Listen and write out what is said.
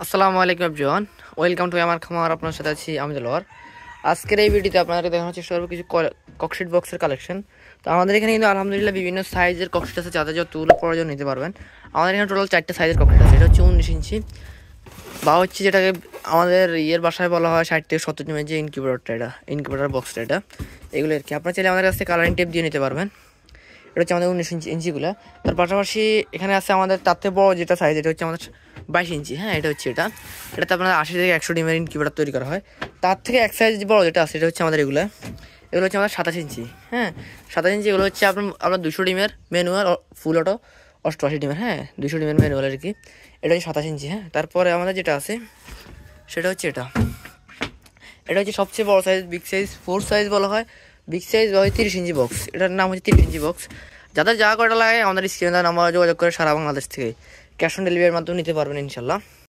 আসসালামু আলাইকুম everyone, welcome to আমার খামার। আপনার সাথে আছি আমি দেলোয়ার। আজকের এই ভিডিওতে আপনাদেরকে দেখানোর চেষ্টা করবো কিছু ককশিট বক্সের কালেকশন। তো আমাদের এখানে কিন্তু আলহামদুলিল্লাহ বিভিন্ন সাইজের ককশিট আছে, যাদের যতগুলো প্রয়োজন নিতে পারবেন। আমাদের এখানে টোটাল 4টে সাইজের ককশিট আছে। এটা হচ্ছে 19 ইঞ্চি বা হচ্ছে যেটাকে আমাদের ভাষায় বলা হয় 60 থেকে 70 যে ইনকিউবেটরটা, এটা ইনকিউবেটর বক্সটা। এটা এগুলো আর কি আপনারা চাইলে আমাদের কাছ থেকে কালারিং টেপ দিয়ে নিতে পারবেন। এটা হচ্ছে আমাদের 19 ইঞ্চিগুলো। তার পাশাপাশি এখানে আছে আমাদের তার থেকে বড় যেটা সাইজ, এটা হচ্ছে আমাদের 22 ইঞ্চি। হ্যাঁ, এটা হচ্ছে এটাতে আপনার 80 থেকে 100 ডিমের ইনকিউবেটর তৈরি করা হয়। তার থেকে এক সাইজ বড় যেটা আছে, এটা হচ্ছে আমাদের এগুলো হচ্ছে আমাদের 27 ইঞ্চি। হ্যাঁ, 27 ইঞ্চি এগুলো হচ্ছে আপনার 200 ডিমের ম্যানুয়াল, ফুল অটো 88 ডিমের। হ্যাঁ, 200 ডিমের ম্যানুয়াল আর কি। এটা হচ্ছে 27 ইঞ্চি। হ্যাঁ, তারপরে আমাদের যেটা আছে সেটা হচ্ছে এটা হচ্ছে সবচেয়ে বড় সাইজ, বিগ সাইজ, 4 সাইজ বলা হয়। বিগ সাইজ হয় 30 ইঞ্চি বক্স। এটার নাম হচ্ছে 30 ইঞ্চি বক্স। যাদের যা কয়টা লাগে আমাদের স্ক্রিনে নাম্বার যোগাযোগ করে সারা বাংলাদেশ থেকে ক্যাশ অন ডেলিভারির মাধ্যমে নিতে পারবেন ইনশাল্লাহ।